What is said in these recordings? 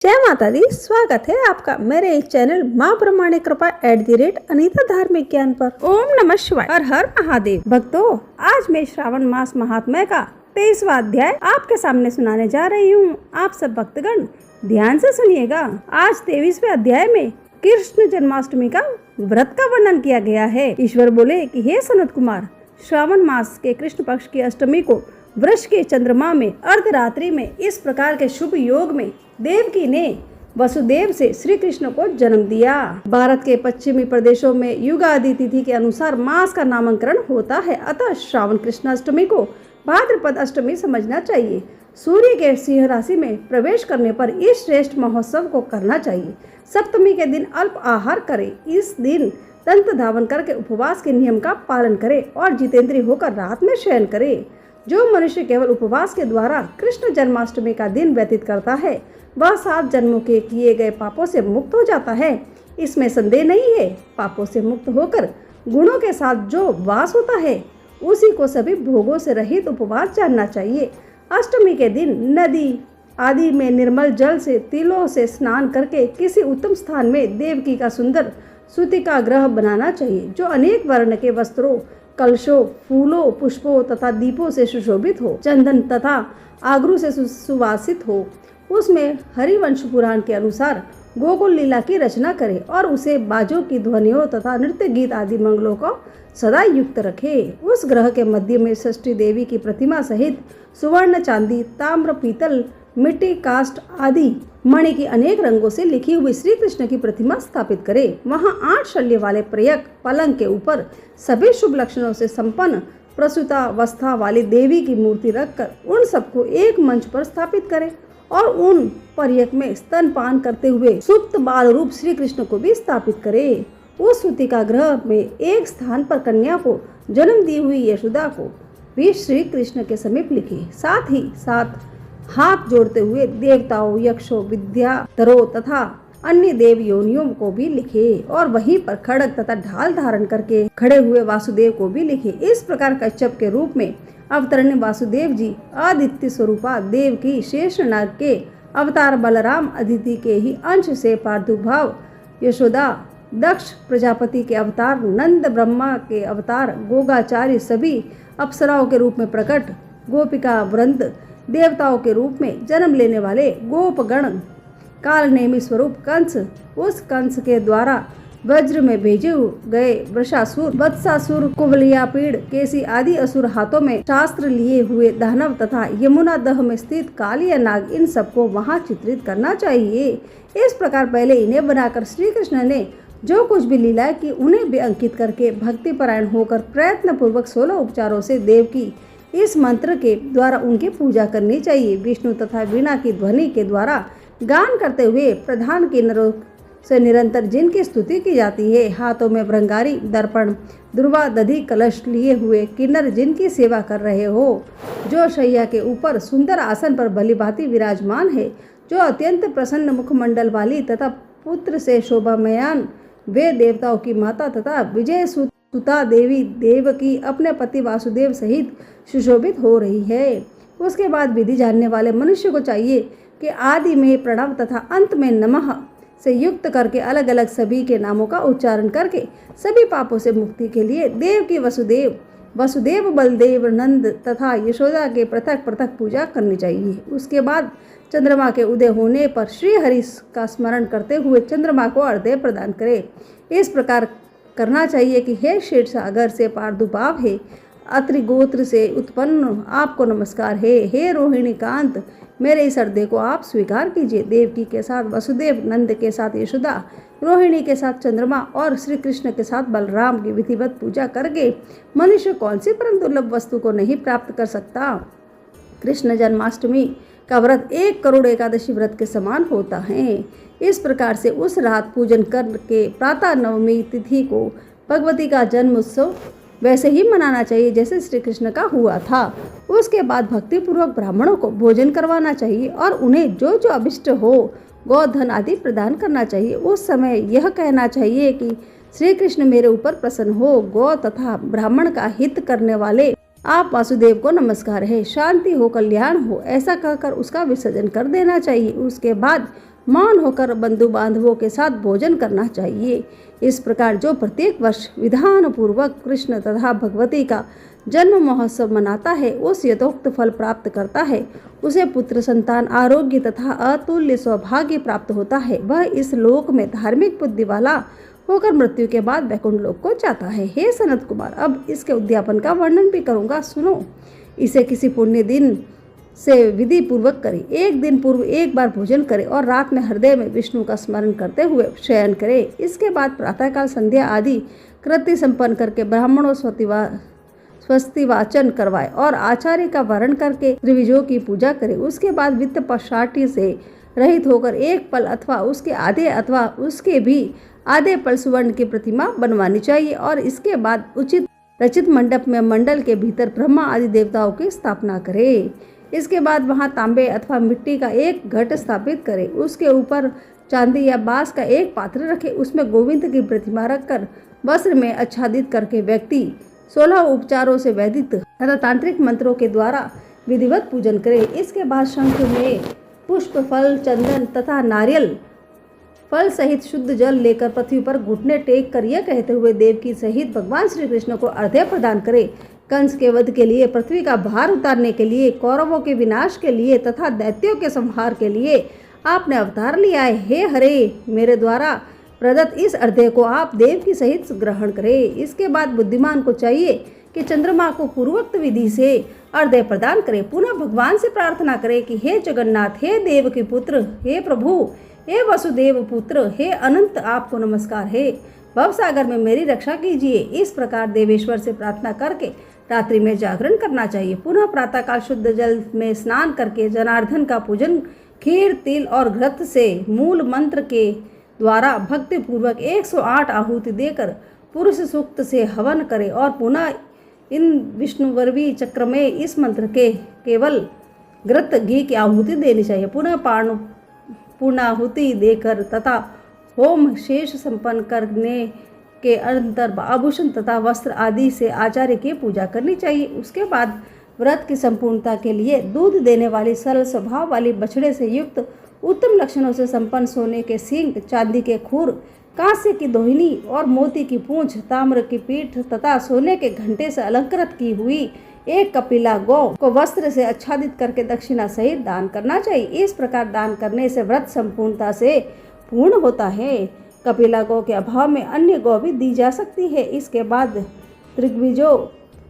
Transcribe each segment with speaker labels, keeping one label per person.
Speaker 1: जय माता दी। स्वागत है आपका मेरे इस चैनल माँ प्रमाणिक कृपा @अनीता धार्मिक ज्ञान पर। ओम नमः शिवाय, हर हर महादेव। भक्तों, आज मैं श्रावण मास महात्म्य का 23वां अध्याय आपके सामने सुनाने जा रही हूँ। आप सब भक्तगण ध्यान से सुनिएगा। आज 23वें अध्याय में कृष्ण जन्माष्टमी का व्रत का वर्णन किया गया है। ईश्वर बोले कि हे सनत कुमार, श्रावण मास के कृष्ण पक्ष की अष्टमी को वृष के चंद्रमा में अर्धरात्रि में इस प्रकार के शुभ योग में देवकी ने वसुदेव से श्री कृष्ण को जन्म दिया। भारत के पश्चिमी प्रदेशों में युगादि तिथि के अनुसार मास का नामकरण होता है, अतः श्रावण कृष्ण अष्टमी को भाद्रपद अष्टमी समझना चाहिए। सूर्य के सिंह राशि में प्रवेश करने पर इस श्रेष्ठ महोत्सव को करना चाहिए। सप्तमी के दिन अल्प आहार करें। इस दिन दंत धावन करके उपवास के नियम का पालन करें और जितेंद्रिय होकर रात में शयन करे। जो मनुष्य केवल उपवास के द्वारा कृष्ण जन्माष्टमी का दिन व्यतीत करता है, वह 7 जन्मों के किए गए पापों से मुक्त हो जाता है, इसमें संदेह नहीं है। पापों से मुक्त होकर गुणों के साथ जो वास होता है, उसी को सभी भोगों से रहित उपवास जानना चाहिए। अष्टमी के दिन नदी आदि में निर्मल जल से तिलों से स्नान करके किसी उत्तम स्थान में देवकी का सुंदर सूती का ग्रह बनाना चाहिए, जो अनेक वर्ण के वस्त्रों, कलशों, फूलों, पुष्पों तथा दीपों से सुशोभित हो, चंदन तथा आगरू से सुवासित हो। उसमें हरिवंश पुराण के अनुसार गोकुल लीला की रचना करे और उसे बाजों की ध्वनियों तथा नृत्य गीत आदि मंगलों को सदा युक्त रखे। उस ग्रह के मध्य में षष्ठी देवी की प्रतिमा सहित सुवर्ण, चांदी, ताम्र, पीतल, मिट्टी, काष्ठ आदि मणि की अनेक रंगों से लिखी हुई श्री कृष्ण की प्रतिमा स्थापित करे। वहां 8 शल्य वाले प्रयक पलंग के ऊपर सभी शुभ लक्षणों से संपन्न प्रसूतावस्था वाली देवी की मूर्ति रखकर उन सबको एक मंच पर स्थापित करे और उन पर्यक में स्तनपान करते हुए सुप्त बाल रूप श्री कृष्ण को भी स्थापित करे। उस सूतिका ग्रह में एक स्थान पर कन्या को जन्म दी हुई यशोदा को भी श्री कृष्ण के समीप लिखे। साथ ही साथ हाथ जोड़ते हुए देवताओं, यक्षों, विद्याधरों तथा अन्य देव योनियों को भी लिखे और वहीं पर खड्ग तथा ढाल धारण करके खड़े हुए वासुदेव को भी लिखे। इस प्रकार कच्छप के रूप में अवतरण वासुदेव जी आदित्य स्वरूपा देव की शेषनाग के अवतार बलराम अदिति के ही अंश से प्रादुर्भाव, यशोदा दक्ष प्रजापति के अवतार, नंद ब्रह्मा के अवतार, गोगाचार्य सभी अप्सराओं के रूप में प्रकट, गोपिका वृंद देवताओं के रूप में जन्म लेने वाले गोपगण, काल नेमी स्वरूप कंस, उस कंस के द्वारा वज्र में भेजे गए वृषासुर, वत्सासुर, कुवलयापीड़, केसी आदि असुर, हाथों में शास्त्र लिए हुए दानव तथा यमुना दह में स्थित कालिया नाग, इन सबको वहां चित्रित करना चाहिए। इस प्रकार पहले इन्हें बनाकर श्री कृष्ण ने जो कुछ भी लीला की उन्हें भी अंकित करके भक्ति परायण होकर प्रयत्न पूर्वक 16 उपचारों से देव की इस मंत्र के द्वारा उनकी पूजा करनी चाहिए। विष्णु तथा वीणा की ध्वनि के द्वारा गान करते हुए प्रधान किन्नरों से निरंतर जिनकी स्तुति की जाती है, हाथों में भृंगारी, दर्पण, दुर्वा दधि कलश लिए हुए किन्नर जिनकी सेवा कर रहे हो, जो शैया के ऊपर सुंदर आसन पर भलीभांति विराजमान है, जो अत्यंत प्रसन्न मुखमंडल वाली तथा पुत्र से शोभामयान वे देवताओं की माता तथा विजय सुता देवी देवकी अपने पति वासुदेव सहित सुशोभित हो रही है। उसके बाद विधि जानने वाले मनुष्य को चाहिए कि आदि में प्रणव तथा अंत में नमः से युक्त करके अलग अलग सभी के नामों का उच्चारण करके सभी पापों से मुक्ति के लिए देव की वसुदेव, बलदेव, नंद तथा यशोदा के पृथक पृथक पूजा करनी चाहिए। उसके बाद चंद्रमा के उदय होने पर श्री हरि का स्मरण करते हुए चंद्रमा को अर्घ्य प्रदान करे। इस प्रकार करना चाहिए कि हे क्षीर सागर से प्रादुर्भाव है, अत्रि गोत्र से उत्पन्न आपको नमस्कार है। हे रोहिणी कांत, मेरे इस अर्घ्य को आप स्वीकार कीजिए। देवकी के साथ वसुदेव, नंद के साथ यशोदा, रोहिणी के साथ चंद्रमा और श्री कृष्ण के साथ बलराम की विधिवत पूजा करके मनुष्य कौन सी परम दुर्लभ वस्तु को नहीं प्राप्त कर सकता। कृष्ण जन्माष्टमी का व्रत 1 करोड़ एकादशी व्रत के समान होता है। इस प्रकार से उस रात पूजन करके प्रातः नवमी तिथि को भगवती का जन्म उत्सव वैसे ही मनाना चाहिए जैसे श्री कृष्ण का हुआ था। उसके बाद भक्ति पूर्वक ब्राह्मणों को भोजन करवाना चाहिए और उन्हें जो जो अभिष्ट हो गोधन आदि प्रदान करना चाहिए। उस समय यह कहना चाहिए कि श्री कृष्ण मेरे ऊपर प्रसन्न हो, गौ तथा ब्राह्मण का हित करने वाले आप वासुदेव को नमस्कार है, शांति हो, कल्याण हो, ऐसा कहकर उसका विसर्जन कर देना चाहिए। उसके बाद मौन होकर बंधु बांधवों के साथ भोजन करना चाहिए। इस प्रकार जो प्रत्येक वर्ष विधान पूर्वक कृष्ण तथा भगवती का जन्म महोत्सव मनाता है उस यथोक्त फल प्राप्त करता है। उसे पुत्र संतान, आरोग्य तथा अतुल्य सौभाग्य प्राप्त होता है। वह इस लोक में धार्मिक बुद्धि वाला होकर मृत्यु के बाद वैकुंठ लोक को जाता है। हे सनत कुमार, अब इसके उद्यापन का वर्णन भी करूंगा, सुनो। इसे किसी पुण्य दिन से विधि पूर्वक करे। एक दिन पूर्व एक बार भोजन करे और रात में हृदय में विष्णु का स्मरण करते हुए शयन करे। इसके बाद प्रातःकाल संध्या आदि कृत्य संपन्न करके ब्राह्मणों स्वस्ति वाचन करवाए और आचार्य का वर्ण करके त्रिविजों की पूजा करे। उसके बाद वित्त पश्चाटी से रहित होकर एक पल अथवा उसके आधे अथवा उसके भी आधे पल सुवर्ण की प्रतिमा बनवानी चाहिए और इसके बाद उचित रचित मंडप में मंडल के भीतर ब्रह्मा आदि देवताओं की स्थापना करे। इसके बाद वहां तांबे अथवा मिट्टी का एक घट स्थापित करे। उसके ऊपर चांदी या बांस का एक पात्र रखे। उसमें गोविंद की प्रतिमा रखकर वस्त्र में आच्छादित करके व्यक्ति 16 उपचारों से वैदिक तथा तांत्रिक मंत्रों के द्वारा विधिवत पूजन करे। इसके बाद शंख में पुष्प, फल, चंदन तथा नारियल फल सहित शुद्ध जल लेकर पृथ्वी पर घुटने टेक कर यह कहते हुए देवकी सहित भगवान श्री कृष्ण को अर्घ्य प्रदान करे। कंस के वध के लिए, पृथ्वी का भार उतारने के लिए, कौरवों के विनाश के लिए तथा दैत्यों के संहार के लिए आपने अवतार लिया है। हे हरे, मेरे द्वारा प्रदत्त इस अर्घ्य को आप देव की सहित ग्रहण करें। इसके बाद बुद्धिमान को चाहिए कि चंद्रमा को पूर्वोक्त विधि से अर्घ्य प्रदान करे। पुनः भगवान से प्रार्थना करे कि हे जगन्नाथ, हे देव के पुत्र, हे प्रभु, हे वसुदेव पुत्र, हे अनंत, आपको नमस्कार है। भवसागर में मेरी रक्षा कीजिए। इस प्रकार देवेश्वर से प्रार्थना करके रात्रि में जागरण करना चाहिए। पुनः प्रातःकाल शुद्ध जल में स्नान करके जनार्दन का पूजन खीर, तिल और घृत से मूल मंत्र के द्वारा भक्ति पूर्वक 108 आहुति देकर पुरुष सूक्त से हवन करे और पुनः इन विष्णुवर्वी चक्र में इस मंत्र के केवल घृत घी की आहुति देनी चाहिए। पुनः पूर्णाहुति देकर तथा होम शेष संपन्न करने के अंतर आभूषण तथा वस्त्र आदि से आचार्य की पूजा करनी चाहिए। उसके बाद व्रत की संपूर्णता के लिए दूध देने वाली सरल स्वभाव वाली बछड़े से युक्त उत्तम लक्षणों से संपन्न सोने के सींग, चांदी के खूर, कांस्य की दोहिनी और मोती की पूंछ, ताम्र की पीठ तथा सोने के घंटे से अलंकृत की हुई एक कपिला गौ को वस्त्र से आच्छादित करके दक्षिणा सहित दान करना चाहिए। इस प्रकार दान करने से व्रत संपूर्णता से पूर्ण होता है। कपिला गौ के अभाव में अन्य गौ भी दी जा सकती है। इसके बाद त्रिग्विजों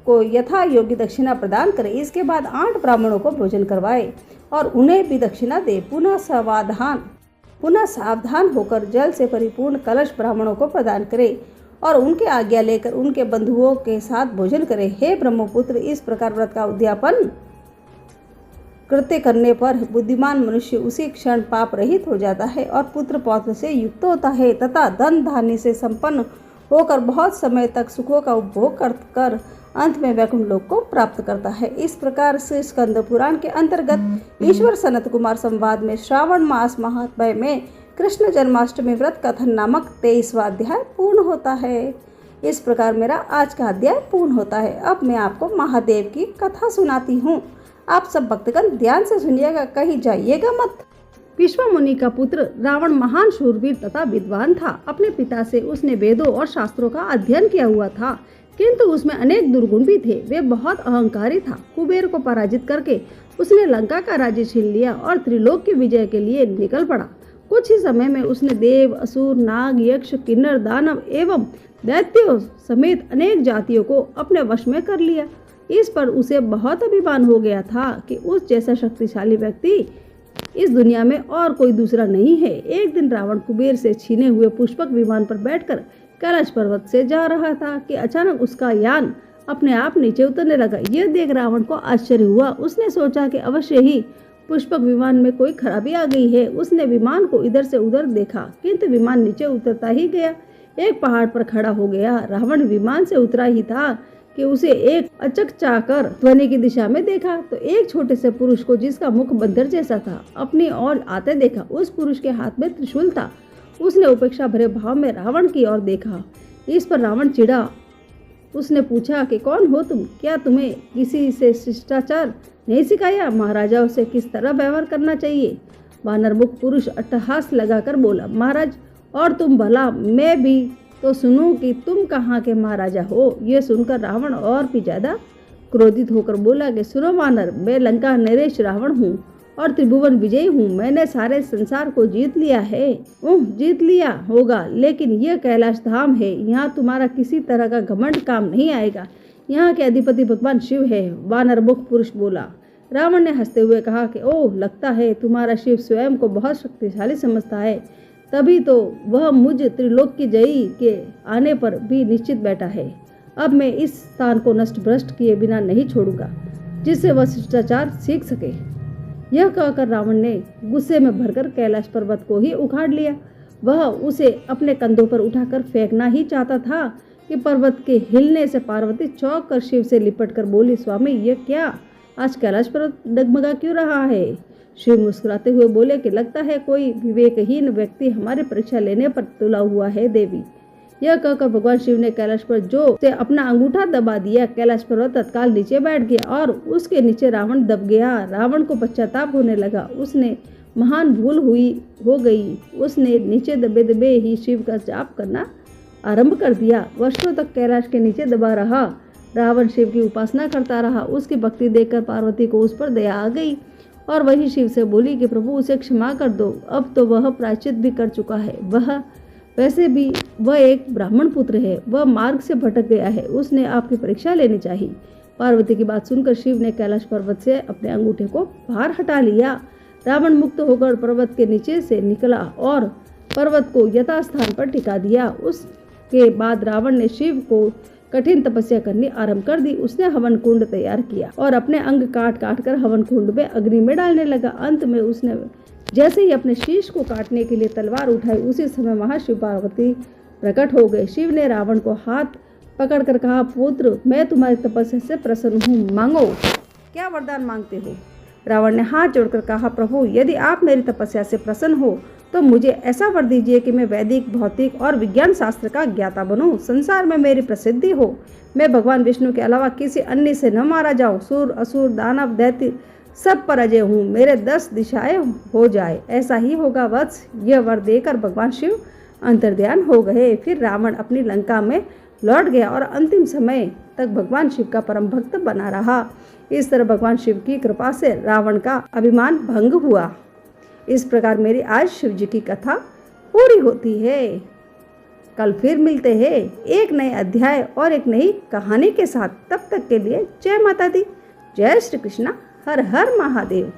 Speaker 1: को यथा योग्य दक्षिणा प्रदान करें। इसके बाद 8 ब्राह्मणों को भोजन करवाए और उन्हें भी दक्षिणा दे। पुनः सावधान होकर जल से परिपूर्ण कलश ब्राह्मणों को प्रदान करे और उनके आज्ञा लेकर उनके बंधुओं के साथ भोजन करे। हे ब्रह्मपुत्र, इस प्रकार व्रत का उद्यापन कृत्य करने पर बुद्धिमान मनुष्य उसी क्षण पाप रहित हो जाता है और पुत्र पौत्र से युक्त होता है तथा धन धान्य से संपन्न होकर बहुत समय तक सुखों का उपभोग कर अंत में वैकुंठ लोक को प्राप्त करता है। इस प्रकार से स्कंद पुराण के अंतर्गत ईश्वर सनत कुमार संवाद में श्रावण मास महात्म्य में कृष्ण जन्माष्टमी व्रत कथन नामक 23वां अध्याय पूर्ण होता है। इस प्रकार मेरा आज का अध्याय पूर्ण होता है। अब मैं आपको महादेव की कथा सुनाती हूँ। आप सब भक्तगण ध्यान से सुनिएगा, कहीं जाइएगा मत। विश्व मुनि का पुत्र रावण महान शूरवीर तथा विद्वान था। अपने पिता से उसने वेदों और शास्त्रों का अध्ययन किया हुआ था, किंतु उसमें अनेक दुर्गुण भी थे। वे बहुत अहंकारी था। कुबेर को पराजित करके उसने लंका का राज्य छीन लिया और त्रिलोक की विजय के लिए निकल पड़ा। कुछ ही समय में उसने देव, असुर, नाग, यक्ष, किन्नर, दानव एवं दैत्यों समेत अनेक जातियों को अपने वश में कर लिया। इस पर उसे बहुत अभिमान हो गया था कि उस जैसा शक्तिशाली व्यक्ति इस दुनिया में और कोई दूसरा नहीं है। एक दिन रावण कुबेर से छीने हुए पुष्पक विमान पर बैठकर कैलाश पर्वत से जा रहा था कि अचानक उसका यान अपने आप नीचे उतरने लगा। यह देख रावण को आश्चर्य हुआ। उसने सोचा कि अवश्य ही पुष्पक विमान में कोई खराबी आ गई है। उसने विमान को इधर से उधर देखा, किंतु विमान नीचे उतरता ही गया। एक पहाड़ पर खड़ा हो गया। रावण विमान से उतरा ही था कि उसे एक अचकचाकर ध्वनि की दिशा में देखा तो एक छोटे से पुरुष को, जिसका मुख बंदर जैसा था, अपनी ओर आते देखा। उस पुरुष के हाथ में त्रिशूल था। उसने उपेक्षा भरे भाव में रावण की ओर देखा। इस पर रावण चिढ़ा। उसने पूछा कि कौन हो तुम? क्या तुम्हें किसी से शिष्टाचार नहीं सिखाया? महाराजाओं से किस तरह व्यवहार करना चाहिए? वानर मुख पुरुष अट्टहास लगाकर बोला, महाराज और तुम भला, मैं भी तो सुनूं कि तुम कहाँ के महाराजा हो। ये सुनकर रावण और भी ज्यादा क्रोधित होकर बोला कि सुनो वानर, मैं लंका नरेश रावण हूँ और त्रिभुवन विजयी हूँ। मैंने सारे संसार को जीत लिया है। जीत लिया होगा, लेकिन यह कैलाश धाम है, यहाँ तुम्हारा किसी तरह का घमंड काम नहीं आएगा। यहाँ के अधिपति भगवान शिव है। वानर मुख पुरुष बोला। रावण ने हंसते हुए कहा कि ओह, लगता है तुम्हारा शिव स्वयं को बहुत शक्तिशाली समझता है, तभी तो वह मुझ त्रिलोक की जयी के आने पर भी निश्चित बैठा है। अब मैं इस स्थान को नष्ट भ्रष्ट किए बिना नहीं छोड़ूंगा, जिससे वह शिष्टाचार सीख सके। यह कहकर रावण ने गुस्से में भरकर कैलाश पर्वत को ही उखाड़ लिया। वह उसे अपने कंधों पर उठाकर फेंकना ही चाहता था कि पर्वत के हिलने से पार्वती चौंक कर शिव से लिपट कर बोली, स्वामी ये क्या, आज कैलाश पर्वत डगमगा क्यों रहा है। शिव मुस्कुराते हुए बोले कि लगता है कोई विवेकहीन व्यक्ति हमारी परीक्षा लेने पर तुला हुआ है देवी। यह कहकर भगवान शिव ने कैलाश पर जो से अपना अंगूठा दबा दिया। कैलाश पर्वत तत्काल नीचे बैठ गया और उसके नीचे रावण दब गया। रावण को पश्चाताप होने लगा, उसने महान भूल हो गई। उसने नीचे दबे दबे ही शिव का जाप करना आरंभ कर दिया। वर्षों तक कैलाश के नीचे दबा रहा। रावण शिव की उपासना करता रहा। उसकी भक्ति देखकर पार्वती को उस पर दया आ गई और वही शिव से बोली कि प्रभु उसे क्षमा कर दो, अब तो वह प्रायश्चित भी कर चुका है। वैसे भी वह एक ब्राह्मण पुत्र है, वह मार्ग से भटक गया है, उसने आपकी परीक्षा लेनी चाहिए। पार्वती की बात सुनकर शिव ने कैलाश पर्वत से अपने अंगूठे को बाहर हटा लिया। रावण मुक्त होकर पर्वत के नीचे से निकला और पर्वत को यथास्थान पर टिका दिया। उसके बाद रावण ने शिव को कठिन तपस्या करनी आरंभ कर दी। उसने हवन कुंड तैयार किया और अपने अंग काट काट कर हवन कुंड में अग्नि में डालने लगा। अंत में उसने जैसे ही अपने शीश को काटने के लिए तलवार उठाई, उसी समय महाशिव पार्वती प्रकट हो गए। शिव ने रावण को हाथ पकड़कर कहा, पुत्र मैं तुम्हारी तपस्या से प्रसन्न हूँ, मांगो, क्या वरदान मांगते हो। रावण ने हाथ जोड़कर कहा, प्रभु यदि आप मेरी तपस्या से प्रसन्न हो तो मुझे ऐसा वर दीजिए कि मैं वैदिक, भौतिक और विज्ञान शास्त्र का ज्ञाता बनूं, संसार में मेरी प्रसिद्धि हो, मैं भगवान विष्णु के अलावा किसी अन्य से न मारा जाऊं, सुर असुर दानव दैत्य सब पर अजय हूँ, मेरे 10 दिशाएं हो जाए। ऐसा ही होगा वत्स। यह वर देकर भगवान शिव अंतर्ध्यान हो गए। फिर रावण अपनी लंका में लौट गया और अंतिम समय तक भगवान शिव का परम भक्त बना रहा। इस तरह भगवान शिव की कृपा से रावण का अभिमान भंग हुआ। इस प्रकार मेरी आज शिव जी की कथा पूरी होती है। कल फिर मिलते हैं एक नए अध्याय और एक नई कहानी के साथ। तब तक के लिए जय माता दी, जय श्री कृष्णा, हर हर महादेव।